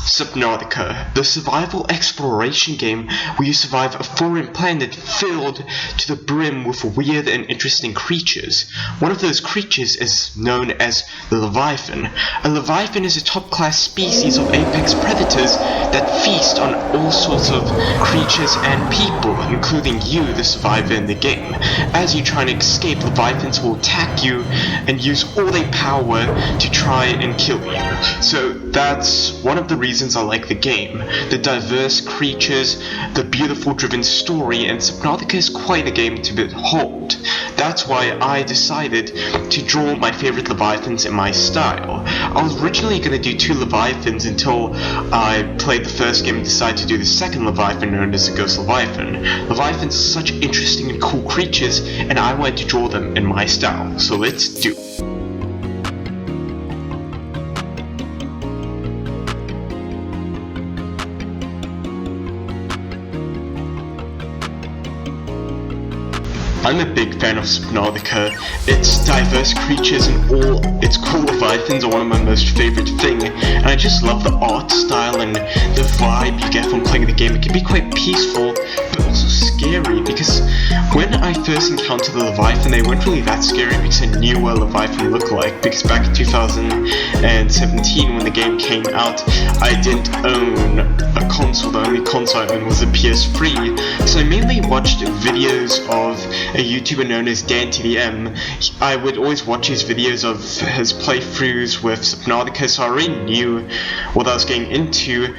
Subnautica, the survival exploration game where you survive a foreign planet filled to the brim with weird and interesting creatures. One of those creatures is known as the Leviathan. A Leviathan is a top-class species of apex predators that feast on all sorts of creatures and people, including you, the survivor in the game. As you try to escape, Leviathans will attack you and use all their power to try and kill you. So that's one of the reasons I like the game. The diverse creatures, the beautiful driven story, and Subnautica is quite a game to behold. That's why I decided to draw my favorite Leviathans in my style. I was originally going to do 2 Leviathans until I played the first game and decided to do the second Leviathan, known as the Ghost Leviathan. Leviathans are such interesting and cool creatures, and I wanted to draw them in my style, so let's do it. I'm a big fan of Subnautica. Its diverse creatures and all its cool Leviathans are one of my most favorite thing, and I just love the art style and the vibe you get from playing the game. It can be quite peaceful, but also scary, because when I first encountered the Leviathan, they weren't really that scary because I knew what a Leviathan looked like, because back in 2017 when the game came out, I didn't own a console. The only console I owned was a PS3, so I mainly watched videos of a YouTuber known as DanTDM. I would always watch his videos of his playthroughs with Subnautica, so I already knew what I was getting into.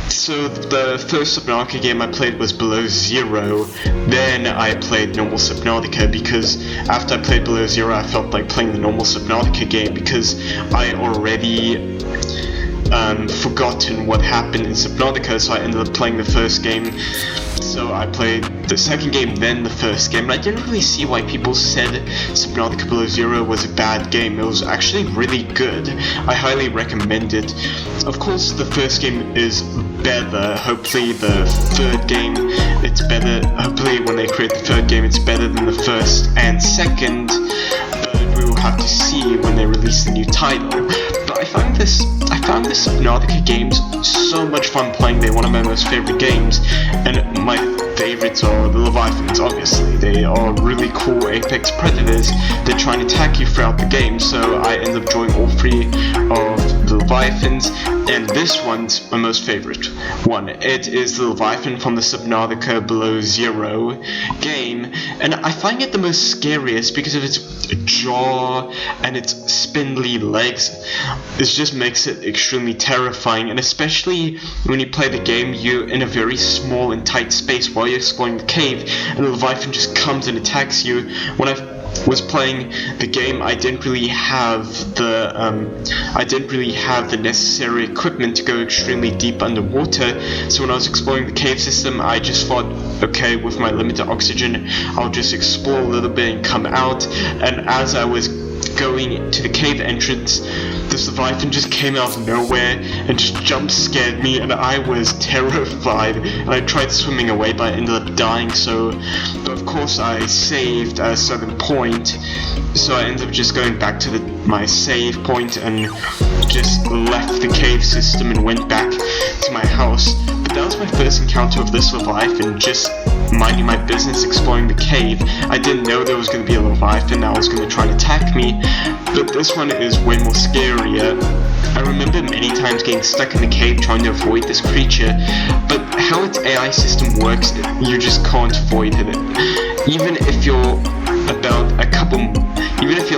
So the first Subnautica game I played was Below Zero, then I played normal Subnautica, because after I played Below Zero I felt like playing the normal Subnautica game because I already forgotten what happened in Subnautica, so I ended up playing the first game. So I played the second game, then the first game, and I didn't really see why people said Subnautica Below Zero was a bad game. It was actually really good. I highly recommend it. Of course, the first game is better. Hopefully the third game, it's better. Hopefully when they create the third game, it's better than the first and second, but we will have to see when they release the new title. But I found the Subnautica games so much fun playing. They're one of my most favorite games, and my favorites are the Leviathans, obviously. They are really cool apex predators that try and attack you throughout the game, so I end up drawing all 3 of the Leviathans, and this one's my most favorite one. It is the Leviathan from the Subnautica Below Zero game, and I find it the most scariest because of its jaw and its spindly legs. This just makes it extremely terrifying, and especially when you play the game, you're in a very small and tight space while you're exploring the cave, and the Leviathan just comes and attacks you. When I was playing the game, I didn't really have the necessary equipment to go extremely deep underwater, so when I was exploring the cave system, I just thought, okay, with my limited oxygen, I'll just explore a little bit and come out. And as I was going to the cave entrance, this Leviathan just came out of nowhere and just jump scared me, and I was terrified, and I tried swimming away but I ended up dying. But of course I saved at a certain point, so I ended up just going back to my save point and just left the cave system and went back to my house. But that was my first encounter of this Leviathan, just minding my business, exploring the cave. I didn't know there was going to be a Leviathan that was going to try and attack me, but this one is way more scarier. I remember many times getting stuck in the cave trying to avoid this creature, but how its AI system works, you just can't avoid it. Even if you're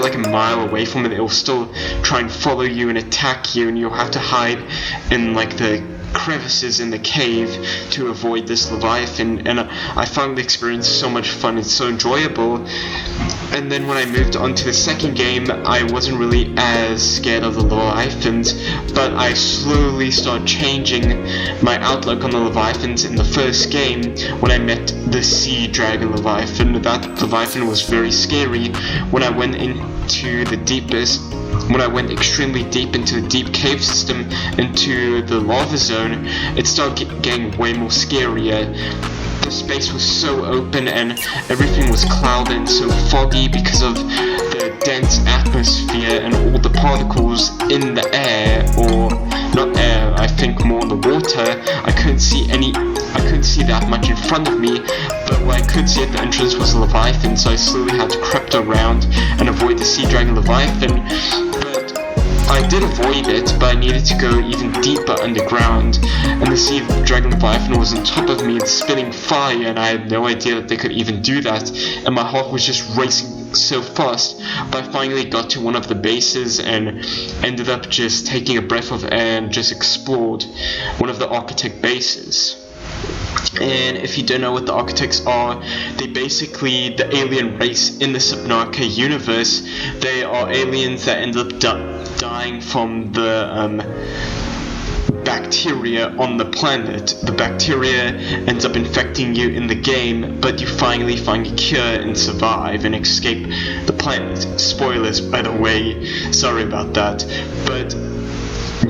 like a mile away from it, it'll still try and follow you and attack you, and you'll have to hide in like the crevices in the cave to avoid this Leviathan. And I found the experience so much fun and so enjoyable. And then when I moved on to the second game, I wasn't really as scared of the Leviathans, but I slowly started changing my outlook on the Leviathans in the first game when I met the Sea Dragon Leviathan. That Leviathan was very scary. When I went extremely deep into the deep cave system, into the lava zone, it started getting way more scarier. the space was so open and everything was clouded and so foggy because of the dense atmosphere and all the particles in the air, or not air, I think more in the water. I couldn't see that much in front of me, but what I could see at the entrance was a Leviathan, so I slowly had to creep around and avoid the sea dragon Leviathan. But I did avoid it, but I needed to go even deeper underground, and the sea dragon Leviathan was on top of me and spitting fire, and I had no idea that they could even do that, and my heart was just racing so fast. But I finally got to one of the bases and ended up just taking a breath of air and just explored one of the architect bases. And if you don't know what the architects are, they basically the alien race in the Subnautica universe. They are aliens that end up dying from the bacteria on the planet. The bacteria ends up infecting you in the game, but you finally find a cure and survive and escape the planet. Spoilers, by the way, sorry about that. But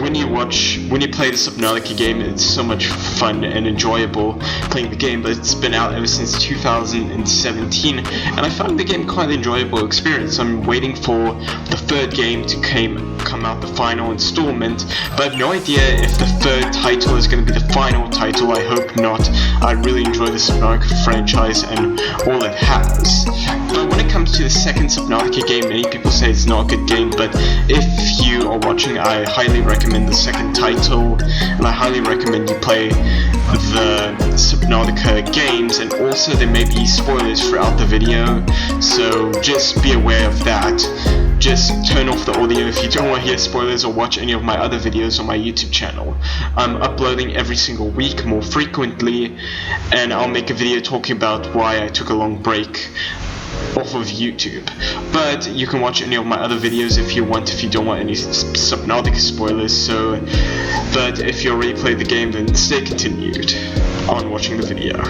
when you play the Subnautica game, it's so much fun and enjoyable playing the game, but it's been out ever since 2017, and I found the game quite an enjoyable experience. I'm waiting for the third game to come out, the final installment, but I have no idea if the third title is going to be the final title. I hope not. I really enjoy the Subnautica franchise and all it has. But when it comes to the second Subnautica game, many people say it's not a good game, but if you are watching, I highly recommend the second title, and I highly recommend you play the Subnautica games, and also there may be spoilers throughout the video, so just be aware of that. Just turn off the audio if you don't want to hear spoilers, or watch any of my other videos on my YouTube channel. I'm uploading every single week, more frequently, and I'll make a video talking about why I took a long break off of YouTube. But you can watch any of my other videos if you want, if you don't want any Subnautica spoilers. But if you already played the game, then stay continued on watching the video.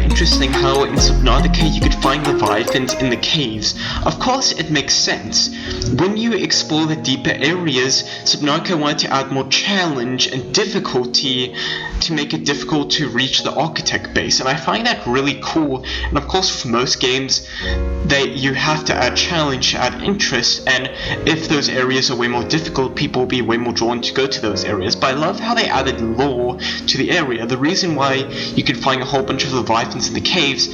Interesting how in Subnautica you could find Leviathans in the caves. Of course it makes sense. When you explore the deeper areas, Subnautica wanted to add more challenge and difficulty to make it difficult to reach the architect base, and I find that really cool. And of course for most games you have to add challenge, add interest, and if those areas are way more difficult, people will be way more drawn to go to those areas. But I love how they added lore to the area. The reason why you can find a whole bunch of Leviathans in the caves,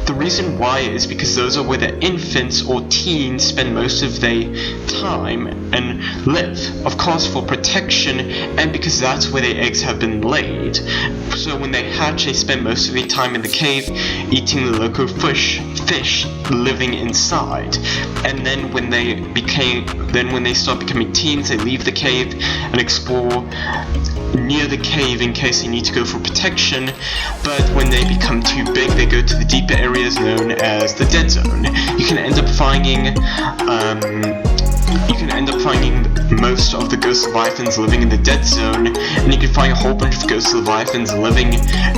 the reason why is because those are where the infants or teens spend most of their time and live, of course for protection, and because that's where their eggs have been laid. So when they hatch, they spend most of their time in the cave eating the local fish living inside, and then when they start becoming teens, they leave the cave and explore near the cave in case they need to go for protection. But when they become too big, they go to the deeper areas known as the dead zone. You can end up finding most of the ghost Leviathans living in the dead zone, and you can find a whole bunch of ghost Leviathans living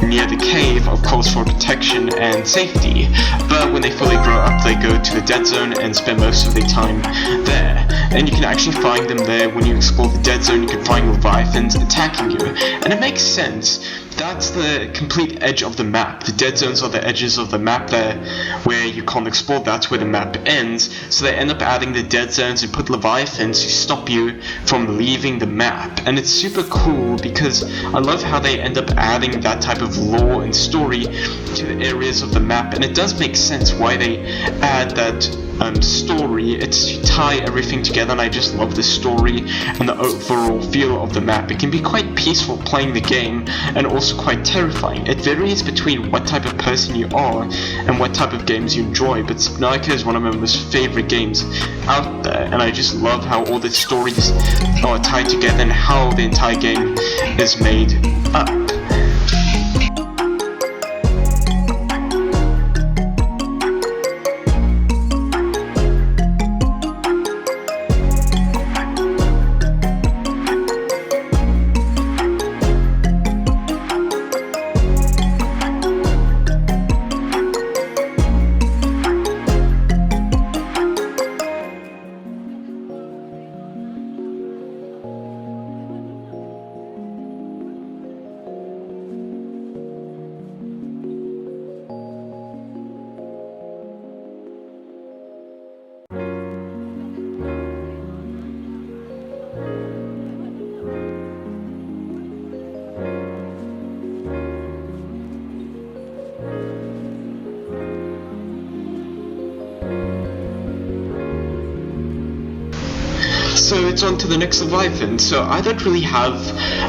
near the cave, of course for protection and safety. But when they fully grow up, they go to the dead zone and spend most of their time there. And you can actually find them there. When you explore the dead zone, you can find Leviathans attacking you, and it makes sense. That's the complete edge of the map. The dead zones are the edges of the map there where you can't explore. That's where the map ends. So they end up adding the dead zones and put Leviathans to stop you from leaving the map. And it's super cool because I love how they end up adding that type of lore and story to the areas of the map. And it does make sense why they add that story. It's to tie everything together, and I just love the story and the overall feel of the map. It can be quite peaceful playing the game, and also quite terrifying. It varies between what type of person you are and what type of games you enjoy, but Subnautica is one of my most favorite games out there, and I just love how all the stories are tied together and how the entire game is made up. So it's on to the next Leviathan. So I don't really have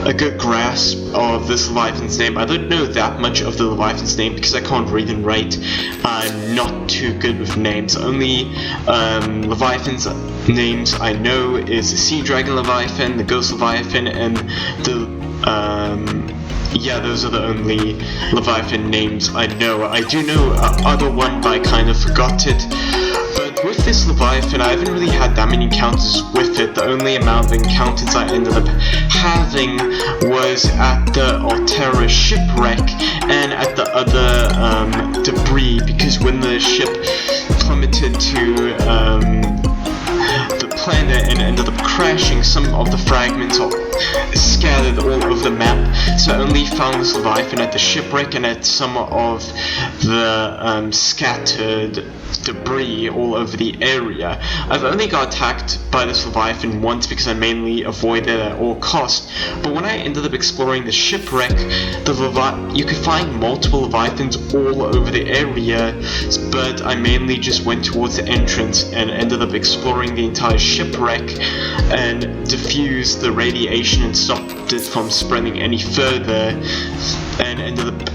a good grasp of this Leviathan's name. I don't know that much of the Leviathan's name because I can't read and write. I'm not too good with names. Only Leviathan's names I know is the Sea Dragon Leviathan, the Ghost Leviathan, and the yeah, those are the only Leviathan names I know. I do know other one, but I kind of forgot it. But with this Leviathan, I haven't really had that many encounters with it. The only amount of encounters I ended up having was at the Altera shipwreck and at the other debris, because when the ship plummeted to the planet and ended up crashing, some of the fragments are scattered all over the map. So I only found this Leviathan at the shipwreck and at some of the scattered debris all over the area. I've only got attacked by this Leviathan once because I mainly avoided it at all costs, but when I ended up exploring the shipwreck, you could find multiple Leviathans all over the area, but I mainly just went towards the entrance and ended up exploring the entire shipwreck and diffused the radiation and stopped it from spreading any further, and ended up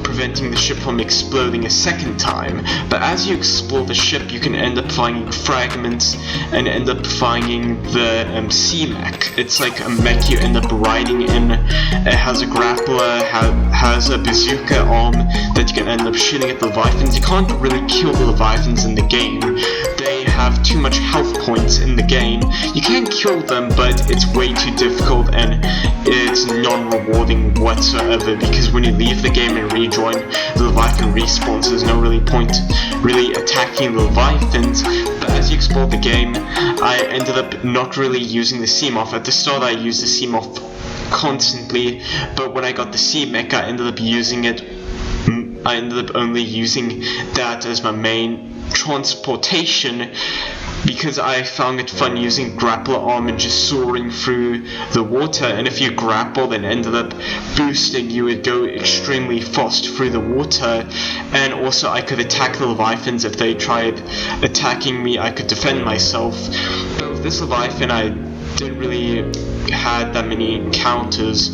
preventing the ship from exploding a second time. But as you explore the ship, you can end up finding fragments and end up finding the sea mech. It's like a mech you end up riding in. It has a grappler, has a bazooka arm that you can end up shooting at the Leviathans. You can't really kill the Leviathans in the game. They have too much health points in the game. You can kill them, but it's way too difficult and it's non-rewarding whatsoever, because when you leave the game and rejoin, the Leviathan respawns. There's no really point really attacking the Leviathans. But as you explore the game, I ended up not really using the Seamoth. At the start I used the Seamoth constantly, but when I got the Sea Mech, I ended up using it. I ended up only using that as my main transportation, because I found it fun using grappler arm and just soaring through the water. And if you grappled and ended up boosting, you would go extremely fast through the water. And also I could attack the Leviathans. If they tried attacking me, I could defend myself. But with this Leviathan, I didn't really had that many encounters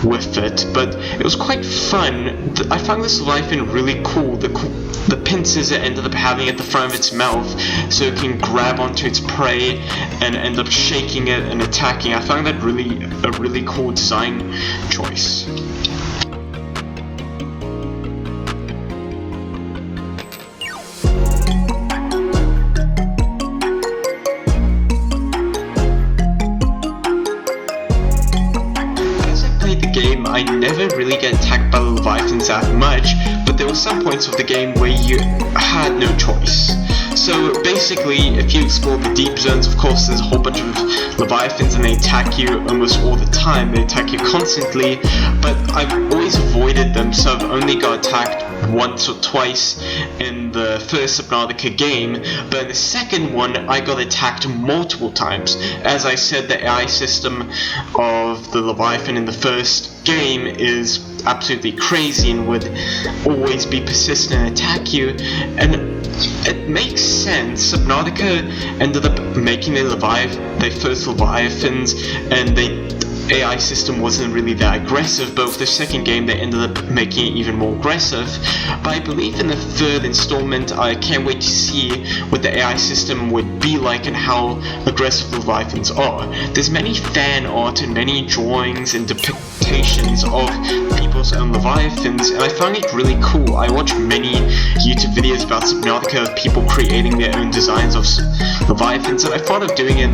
with it, but it was quite fun. I found this Leviathan really cool. The pincers it ended up having at the front of its mouth, so it can grab onto its prey and end up shaking it and attacking. I found that a really cool design choice. I never really get attacked by the Leviathans that much, but there were some points of the game where you had no choice. So basically, if you explore the deep zones, of course there's a whole bunch of Leviathans and they attack you almost all the time. They attack you constantly, but I've always avoided them, so I've only got attacked once or twice in the first Subnautica game, but in the second one I got attacked multiple times. As I said, the AI system of the Leviathan in the first game is absolutely crazy and would always be persistent and attack you, and it makes sense. Subnautica ended up making their first Leviathans, and the AI system wasn't really that aggressive, but with the second game they ended up making it even more aggressive. But I believe in the third installment, I can't wait to see what the AI system would be like and how aggressive Leviathans are. There's many fan art and many drawings and depictions of people's own Leviathans, and I found it really cool. I watched many YouTube videos about Subnautica of people creating their own designs of Leviathans, and I thought of doing it in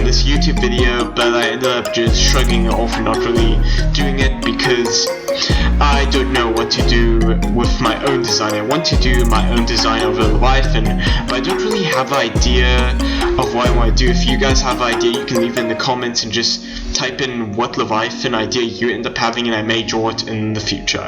this YouTube video, but I ended up just shrugging it off and not really doing it because I don't know what to do with my own design. I want to do my own design of a Leviathan, but I don't really have an idea of what I want to do. If you guys have an idea, you can leave it in the comments and just type in what Leviathan idea you end up having, and I may draw it in the future.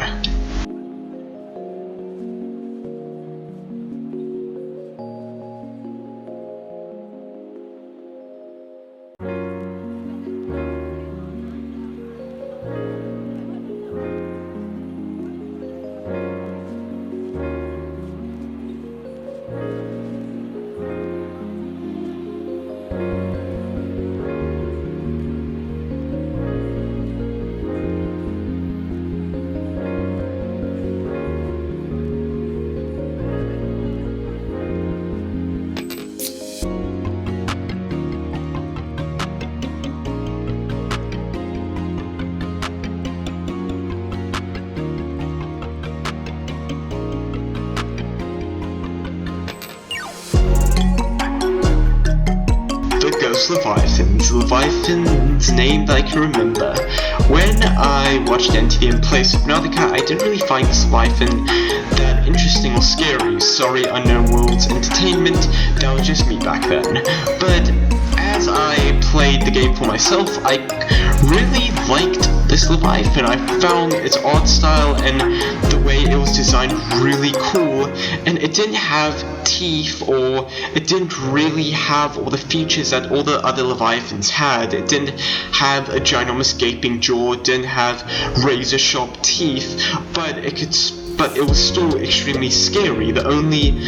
Leviathan's name that I can remember. When I watched NTDM play Subnautica, I didn't really find this Leviathan that interesting or scary. Sorry, Unknown Worlds Entertainment, that was just me back then. But as I played the game for myself, I really liked this Leviathan. I found its art style and the way it was designed really cool, and it didn't have teeth, or it didn't really have all the features that all the other Leviathans had. It didn't have a ginormous gaping jaw, didn't have razor sharp teeth, but it was still extremely scary. The only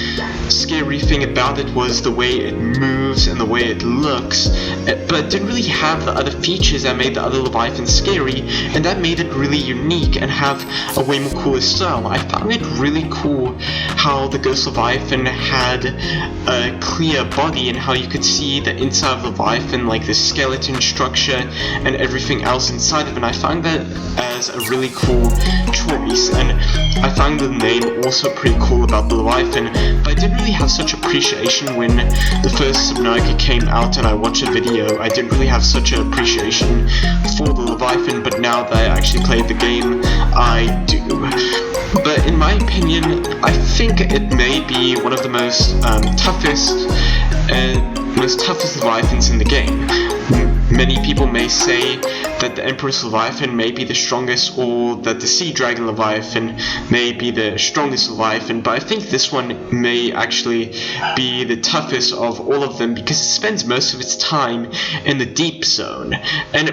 scary thing about it was the way it moves and the way it looks, but it didn't really have the other features that made the other Leviathans scary, and that made it really unique and have a way more cooler style. I found it really cool how the Ghost Leviathan had a clear body and how you could see the inside of Leviathan, like the skeleton structure and everything else inside of it. And I found that as a really cool choice, and I found the name also pretty cool about the Leviathan, but I didn't really have such appreciation when the first Subnautica came out and I watched a video. I didn't really have such an appreciation for the Leviathan, but now that I actually played the game, I do. But in my opinion, I think it may be one of the most toughest Leviathans in the game. Many people may say that the Empress Leviathan may be the strongest, or that the Sea Dragon Leviathan may be the strongest Leviathan, but I think this one may actually be the toughest of all of them because it spends most of its time in the deep zone. And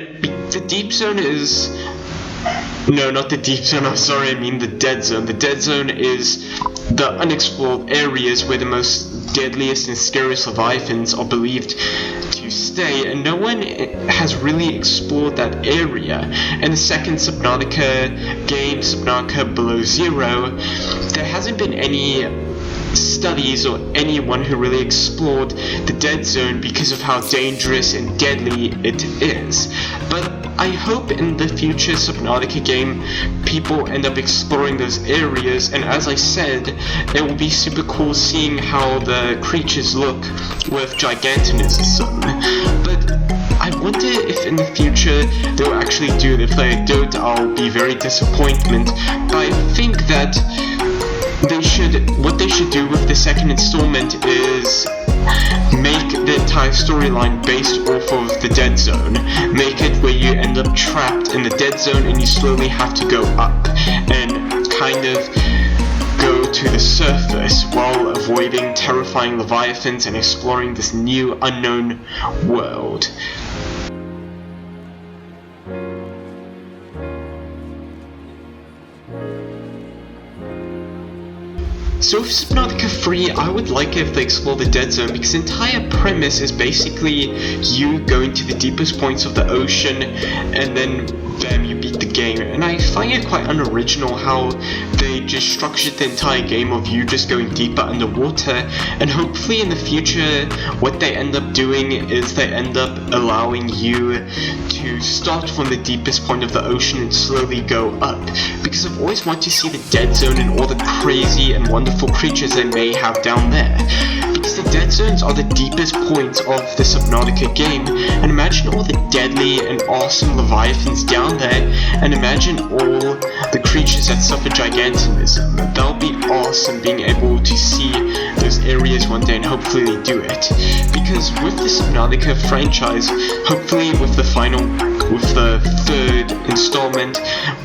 the deep zone is... No, not the deep zone, I'm sorry, I mean the dead zone. The dead zone is the unexplored areas where the most deadliest and scariest Leviathans are believed to stay, and no one has really explored that area. In the second Subnautica game, Subnautica Below Zero, there hasn't been any studies or anyone who really explored the dead zone because of how dangerous and deadly it is. But I hope in the future Subnautica game people end up exploring those areas, and as I said, it will be super cool seeing how the creatures look with gigantism. But I wonder if in the future they'll actually do it. If they don't, I'll be very disappointed. But I think that what they should do with the second installment is make the entire storyline based off of the dead zone. Make it where you end up trapped in the dead zone and you slowly have to go up and kind of go to the surface while avoiding terrifying Leviathans and exploring this new unknown world. So with Subnautica 3, I would like it if they explore the dead zone, because the entire premise is basically you going to the deepest points of the ocean and then bam, you beat the game. And I find it quite unoriginal how they just structured the entire game of you just going deeper underwater, and hopefully in the future what they end up doing is they end up allowing you to start from the deepest point of the ocean and slowly go up, because I've always wanted to see the dead zone and all the crazy and wonderful creatures they may have down there, because the dead zones are the deepest points of the Subnautica game. And imagine all the deadly and awesome Leviathans down there, and imagine all the creatures that suffer gigantism. That would be awesome, being able to see those areas one day, and hopefully they do it, because with the Subnautica franchise, hopefully with the third installment,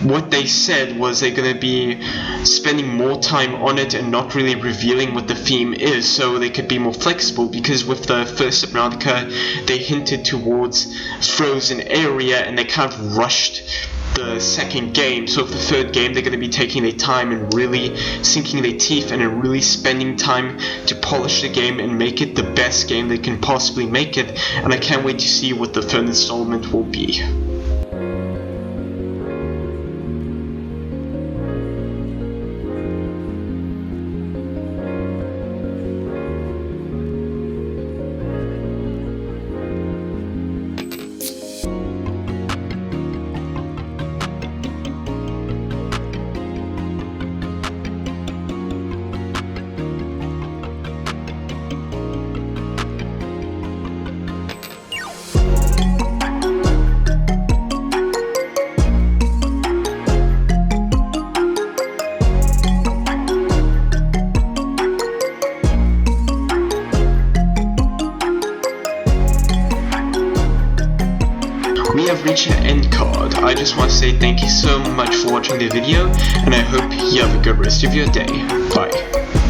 what they said was they're going to be spending more time on it and not really revealing what the theme is, so they could be more flexible, because with the first Subnautica they hinted towards frozen area and they kind of rushed the second game. So with the third game they're going to be taking their time and really sinking their teeth and really spending time to polish the game and make it the best game they can possibly make it, and I can't wait to see what the third installment will be. We have reached an end card. I just want to say thank you so much for watching the video, and I hope you have a good rest of your day. Bye.